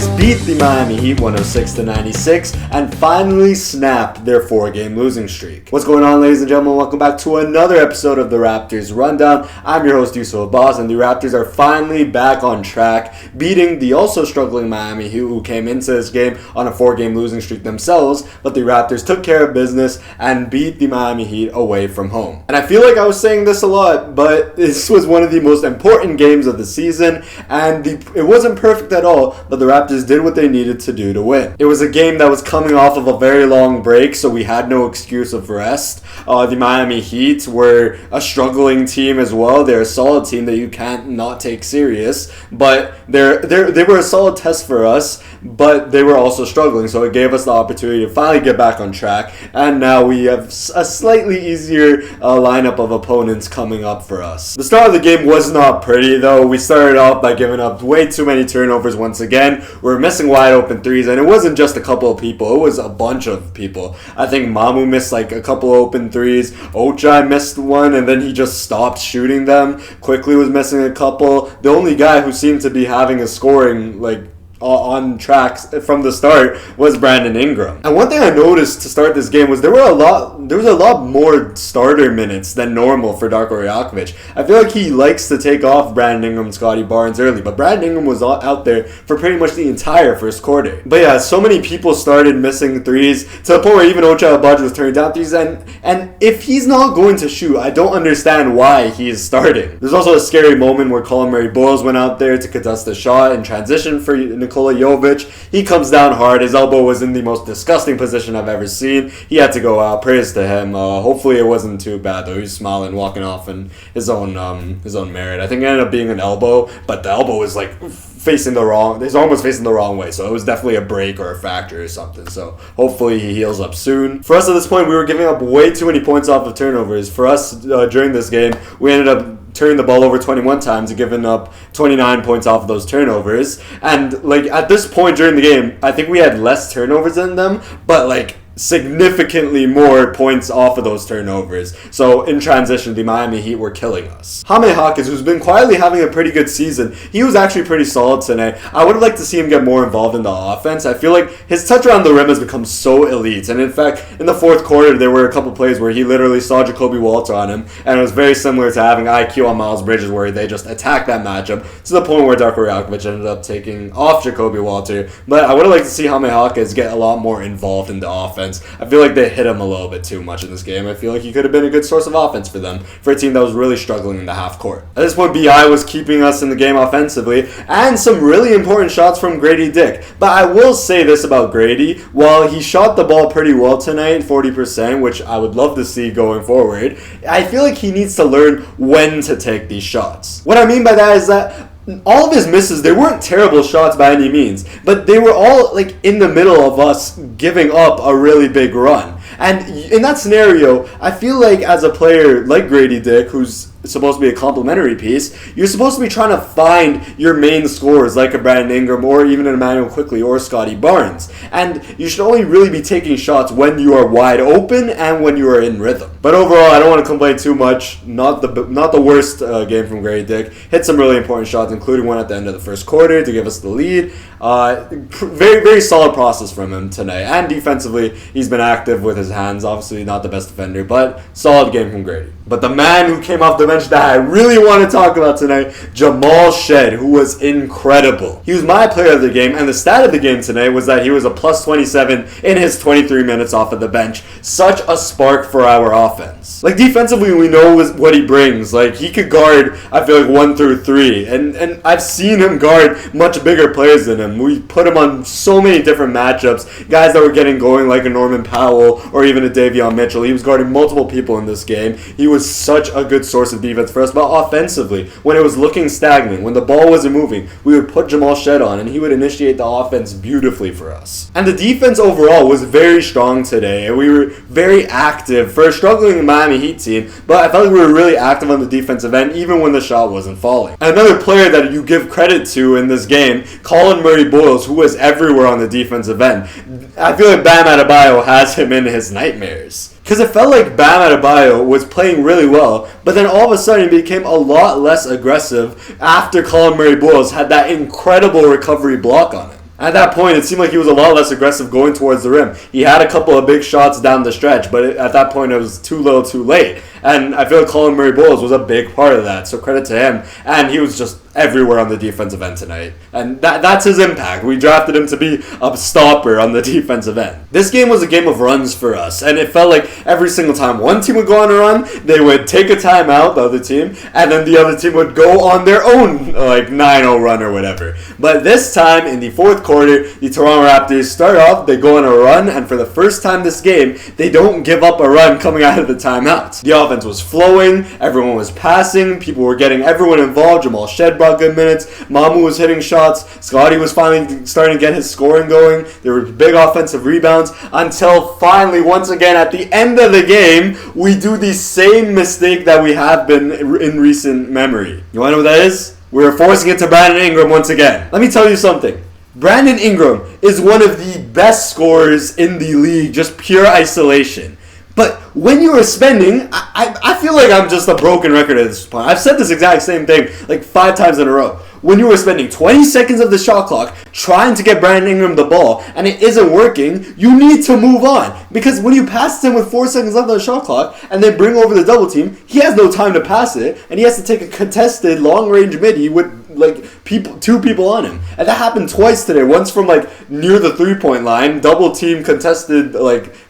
Raptors beat the Miami Heat 106-96 and finally snapped their 4-game losing streak. What's going on, ladies and gentlemen? Welcome back to another episode of the Raptors Rundown. I'm your host, Yusuf Abbas, and the Raptors are finally back on track, beating the also struggling Miami Heat, who came into this game on a 4-game losing streak themselves, but the Raptors took care of business and beat the Miami Heat away from home. And I feel like I was saying this a lot, but this was one of the most important games of the season, and it wasn't perfect at all, but the Raptors did what they needed to do to win. It was a game that was coming off of a very long break, so we had no excuse of rest. The Miami Heat were a struggling team as well. They're a solid team that you can't not take serious, but they were a solid test for us, but they were also struggling, so it gave us the opportunity to finally get back on track, and now we have a slightly easier lineup of opponents coming up for us. The start of the game was not pretty, though. We started off by giving up way too many turnovers once again. We were missing wide open threes, and it wasn't just a couple of people, it was a bunch of people. I think Mamu missed like a couple open threes, Ochai missed one, and then he just stopped shooting them. Quickly was missing a couple. The only guy who seemed to be having a scoring on tracks from the start was Brandon Ingram. And one thing I noticed to start this game was there was a lot more starter minutes than normal for Darko Rajakovic. I feel like he likes to take off Brandon Ingram and Scottie Barnes early, but Brandon Ingram was out there for pretty much the entire first quarter. But yeah, so many people started missing threes to the point where even Ochai Agbaji was turning down threes, and if he's not going to shoot, I don't understand why he is starting. There's also a scary moment where Colin Murray-Boyles went out there to contest the shot in transition for Nikola Jovic. He comes down hard. His elbow was in the most disgusting position I've ever seen. He had to go out. Praise to him. Hopefully it wasn't too bad though. He was smiling, walking off in his own merit. I think it ended up being an elbow, but the elbow was his arm was facing the wrong way, so it was definitely a break or a fracture or something. So hopefully he heals up soon. For us at this point, we were giving up way too many points off of turnovers. For us during this game, we ended up turning the ball over 21 times and giving up 29 points off of those turnovers. And at this point during the game, I think we had less turnovers than them, but significantly more points off of those turnovers. So in transition, the Miami Heat were killing us. Jaime Jaquez, who's been quietly having a pretty good season, he was actually pretty solid tonight. I would have liked to see him get more involved in the offense. I feel like his touch around the rim has become so elite. And in fact, in the fourth quarter, there were a couple plays where he literally saw Jacoby Walter on him, and it was very similar to having IQ on Miles Bridges, where they just attacked that matchup to the point where Darko Rajakovic ended up taking off Jacoby Walter. But I would have liked to see Jaime Jaquez get a lot more involved in the offense. I feel like they hit him a little bit too much in this game. I feel like he could have been a good source of offense for them, for a team that was really struggling in the half court. At this point, BI was keeping us in the game offensively, and some really important shots from Grady Dick. But I will say this about Grady: while he shot the ball pretty well tonight, 40%, which I would love to see going forward, I feel like he needs to learn when to take these shots. What I mean by that is that all of his misses, they weren't terrible shots by any means, but they were all in the middle of us giving up a really big run. And in that scenario, I feel like as a player like Grady Dick, who's supposed to be a complementary piece, you're supposed to be trying to find your main scorers like a Brandon Ingram or even an Emmanuel Quickley or Scottie Barnes. And you should only really be taking shots when you are wide open and when you are in rhythm. But overall, I don't want to complain too much. Not the worst game from Grady Dick. Hit some really important shots, including one at the end of the first quarter to give us the lead. Very, very solid process from him tonight. And defensively, he's been active with his hands. Obviously not the best defender, but solid game from Grady. But the man who came off the bench that I really want to talk about tonight, Jamal Shead, who was incredible. He was my player of the game, and the stat of the game tonight was that he was a plus 27 in his 23 minutes off of the bench. Such a spark for our offense. Defensively, we know what he brings. He could guard, I feel 1 through 3, and I've seen him guard much bigger players than him. We put him on so many different matchups, guys that were getting going like a Norman Powell or even a Davion Mitchell. He was guarding multiple people in this game. He was such a good source of defense for us, but offensively, when it was looking stagnant, when the ball wasn't moving, we would put Jamal Shead on and he would initiate the offense beautifully for us. And the defense overall was very strong today, and we were very active for a struggling Miami Heat team, but I felt like we were really active on the defensive end even when the shot wasn't falling. And another player that you give credit to in this game, Colin Murray-Boyles, who was everywhere on the defensive end. I feel like Bam Adebayo has him in his nightmares. Because it felt like Bam Adebayo was playing really well, but then all of a sudden he became a lot less aggressive after Colin Murray-Boyles had that incredible recovery block on him. At that point, it seemed like he was a lot less aggressive going towards the rim. He had a couple of big shots down the stretch, but at that point, it was too little too late. And I feel like Colin Murray-Bowles was a big part of that, so credit to him. And he was just everywhere on the defensive end tonight. And that's his impact. We drafted him to be a stopper on the defensive end. This game was a game of runs for us, and it felt like every single time one team would go on a run, they would take a timeout, the other team, and then the other team would go on their own 9-0 run or whatever. But this time, in the fourth quarter, the Toronto Raptors start off, they go on a run, and for the first time this game, they don't give up a run coming out of the timeouts. The offense was flowing, everyone was passing, people were getting everyone involved. Jamal Shed brought good minutes, Mamu was hitting shots, Scottie was finally starting to get his scoring going, there were big offensive rebounds, until finally, once again, at the end of the game, we do the same mistake that we have been in recent memory. You want to know what that is? We're forcing it to Brandon Ingram once again. Let me tell you something. Brandon Ingram is one of the best scorers in the league, just pure isolation. But when you are spending, I feel like I'm just a broken record at this point. I've said this exact same thing like 5 times in a row. When you were spending 20 seconds of the shot clock trying to get Brandon Ingram the ball and it isn't working, you need to move on. Because when you pass him with 4 seconds left on the shot clock and they bring over the double team, he has no time to pass it and he has to take a contested long-range midi with two people on him. And that happened twice today. Once from near the 3-point line, double team contested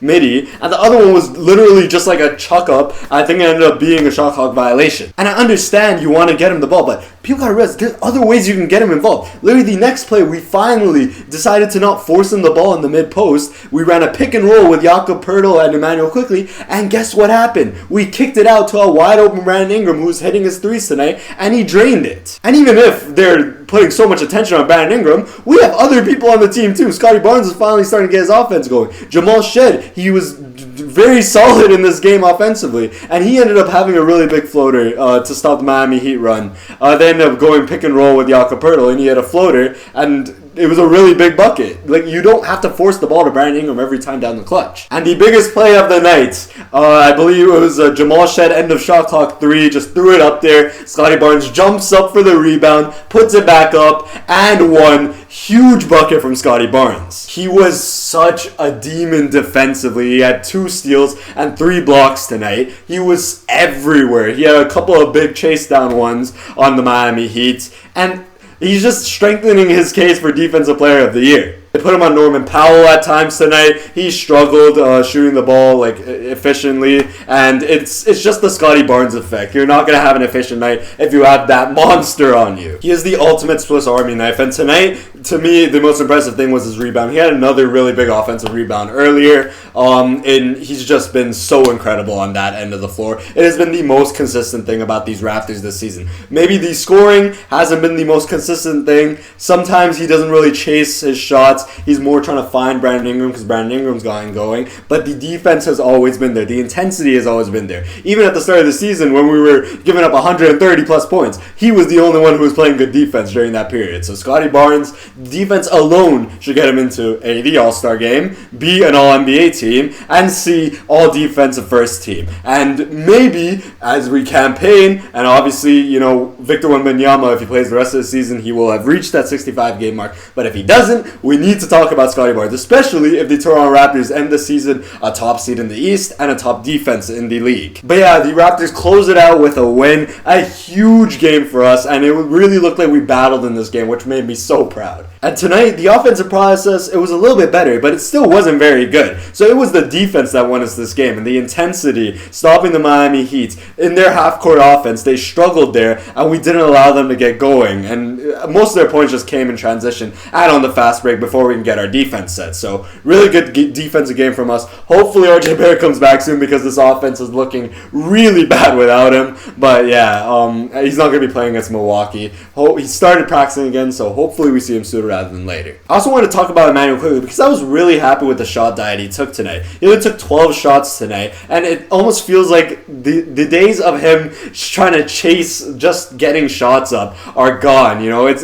midi, and the other one was literally just like a chuck up. I think it ended up being a shot clock violation. And I understand you want to get him the ball, but people gotta realize there's other ways you can get him involved. Literally the next play, we finally decided to not force him the ball in the mid post. We ran a pick and roll with Jakob Poeltl and Emmanuel Quickly, and guess what happened? We kicked it out to a wide open Brandon Ingram who's hitting his threes tonight, and he drained it. And even if they're putting so much attention on Brandon Ingram, we have other people on the team too. Scottie Barnes is finally starting to get his offense going. Jamal Shed, he was very solid in this game offensively, and he ended up having a really big floater to stop the Miami Heat run. They ended up going pick and roll with Jakob Poeltl, and he had a floater, and it was a really big bucket. You don't have to force the ball to Brandon Ingram every time down the clutch. And the biggest play of the night, I believe it was a Jamal Shed end of shot clock 3, just threw it up there. Scottie Barnes jumps up for the rebound, puts it back up, and one huge bucket from Scottie Barnes. He was such a demon defensively. He had 2 steals and 3 blocks tonight. He was everywhere. He had a couple of big chase down ones on the Miami Heat, and he's just strengthening his case for Defensive Player of the Year. They put him on Norman Powell at times tonight. He struggled shooting the ball efficiently, and it's just the Scottie Barnes effect. You're not gonna have an efficient night if you have that monster on you. He is the ultimate Swiss Army knife, and tonight, to me, the most impressive thing was his rebound. He had another really big offensive rebound earlier, and he's just been so incredible on that end of the floor. It has been the most consistent thing about these Raptors this season. Maybe the scoring hasn't been the most consistent thing. Sometimes he doesn't really chase his shots. He's more trying to find Brandon Ingram because Brandon Ingram's gotten going. But the defense has always been there. The intensity has always been there. Even at the start of the season when we were giving up 130 plus points, he was the only one who was playing good defense during that period. So Scottie Barnes, defense alone should get him into A, the All-Star game, B, an All-NBA team, and C, all-defensive first team. And maybe as we campaign, and obviously, Victor Wembanyama, if he plays the rest of the season, he will have reached that 65-game mark. But if he doesn't, we need to talk about Scottie Barnes, especially if the Toronto Raptors end the season a top seed in the East and a top defense in the league. But yeah, the Raptors close it out with a win, a huge game for us, and it really looked like we battled in this game, which made me so proud. And tonight, the offensive process, it was a little bit better, but it still wasn't very good. So it was the defense that won us this game, and the intensity, stopping the Miami Heat. In their half-court offense, they struggled there, and we didn't allow them to get going. And most of their points just came in transition and on the fast break before we can get our defense set. So really good defensive game from us. Hopefully RJ Barrett comes back soon because this offense is looking really bad without him. But yeah, he's not going to be playing against Milwaukee. He started practicing again, so hopefully we see him sooner rather than later. I also want to talk about Emmanuel Quickly because I was really happy with the shot diet he took tonight. He only took 12 shots tonight, and it almost feels like the days of him trying to chase just getting shots up are gone. It's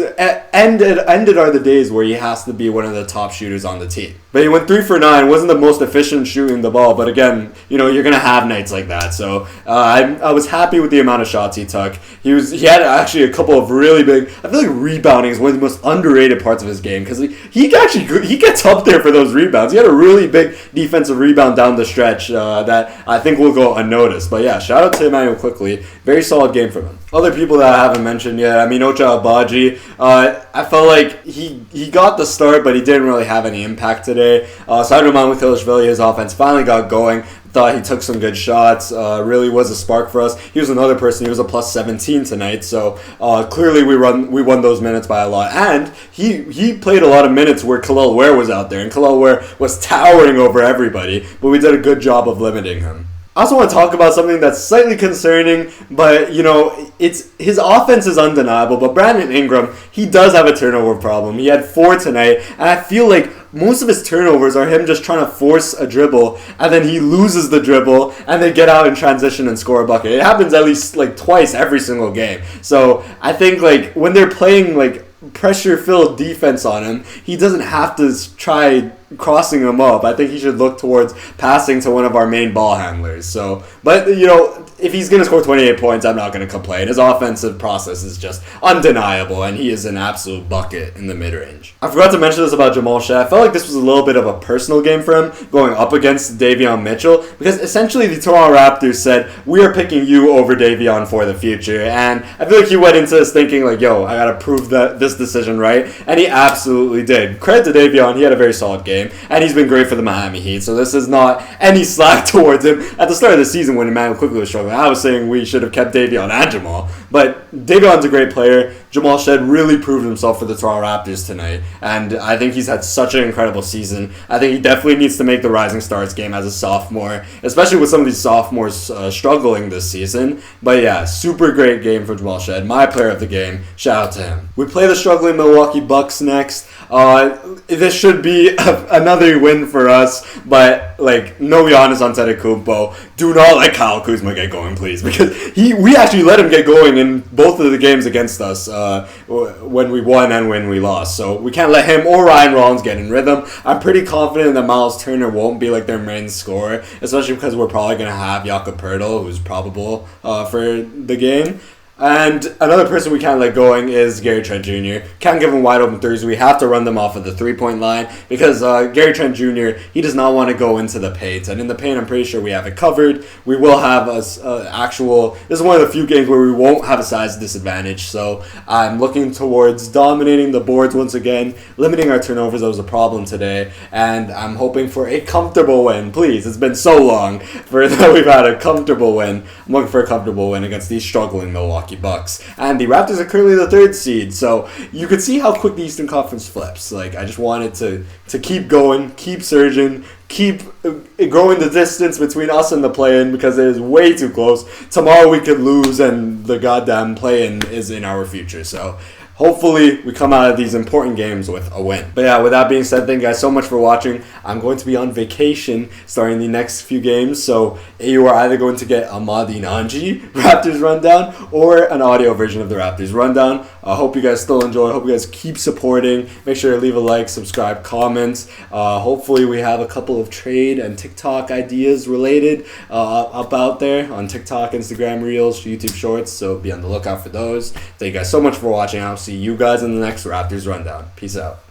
ended are the days where he has to be one one of the top shooters on the team. But he went 3 for 9. Wasn't the most efficient shooting the ball, but again, you're gonna have nights like that. So I was happy with the amount of shots he took. He had actually a couple of really big. I feel like rebounding is one of the most underrated parts of his game because he gets up there for those rebounds. He had a really big defensive rebound down the stretch that I think will go unnoticed. But yeah, shout out to Emmanuel Quickly. Very solid game from him. Other people that I haven't mentioned yet, Ocha Abaji, I felt like he got the start, but he didn't really have any impact today. Saido Mamukilishvili, his offense finally got going. Thought he took some good shots, really was a spark for us. He was another person, he was a plus 17 tonight, so clearly we won those minutes by a lot. And he played a lot of minutes where Kel'el Ware was out there, and Kel'el Ware was towering over everybody, but we did a good job of limiting him. I also want to talk about something that's slightly concerning, but, it's his offense is undeniable, but Brandon Ingram, he does have a turnover problem. He had 4 tonight, and I feel like most of his turnovers are him just trying to force a dribble, and then he loses the dribble, and then get out in transition and score a bucket. It happens at least, twice every single game. So I think, when they're playing, pressure-filled defense on him, he doesn't have to try crossing him up. I think he should look towards passing to one of our main ball handlers. So, but if he's going to score 28 points, I'm not going to complain. His offensive process is just undeniable, and he is an absolute bucket in the mid-range. I forgot to mention this about Jamal Shead. I felt like this was a little bit of a personal game for him, going up against Davion Mitchell, because essentially the Toronto Raptors said, we are picking you over Davion for the future, and I feel like he went into this thinking, I got to prove this decision right, and he absolutely did. Credit to Davion, he had a very solid game, and he's been great for the Miami Heat, so this is not any slack towards him. At the start of the season when Emmanuel Quickly was struggling, I was saying we should have kept Davion and Jamal, but Davion's a great player. Jamal Shead really proved himself for the Toronto Raptors tonight, and I think he's had such an incredible season. I think he definitely needs to make the Rising Stars game as a sophomore, especially with some of these sophomores struggling this season. But yeah, super great game for Jamal Shead, my player of the game. Shout out to him. We play the struggling Milwaukee Bucks next. This should be another win for us, but no Giannis Antetokounmpo. Do not let Kyle Kuzma get going, please, because we actually let him get going in both of the games against us when we won and when we lost. So we can't let him or Ryan Rollins get in rhythm. I'm pretty confident that Miles Turner won't be their main scorer, especially because we're probably going to have Jakob Poeltl, who's probable for the game. And another person we can't let going is Gary Trent Jr. Can't give him wide open threes. We have to run them off of the 3-point line because Gary Trent Jr., he does not want to go into the paint. And in the paint, I'm pretty sure we have it covered. We will have this is one of the few games where we won't have a size disadvantage. So I'm looking towards dominating the boards once again, limiting our turnovers. That was a problem today. And I'm hoping for a comfortable win. Please, it's been so long that we've had a comfortable win. I'm looking for a comfortable win against these struggling Milwaukee Bucks. And the Raptors are currently the 3rd seed, so you could see how quick the Eastern Conference flips. I just wanted to keep going, keep surging, keep growing the distance between us and the play-in because it is way too close. Tomorrow we could lose and the goddamn play-in is in our future, so hopefully we come out of these important games with a win. But yeah, with that being said, thank you guys so much for watching. I'm going to be on vacation starting the next few games, so you are either going to get a Madi Nanji Raptors rundown or an audio version of the Raptors rundown. I hope you guys still enjoy. I hope you guys keep supporting. Make sure to leave a like, subscribe, comments. Hopefully we have a couple of trade and TikTok ideas related up out there on TikTok, Instagram Reels, YouTube Shorts, so be on the lookout for those. Thank you guys so much for watching. I'll see you guys in the next Raptors rundown. Peace out.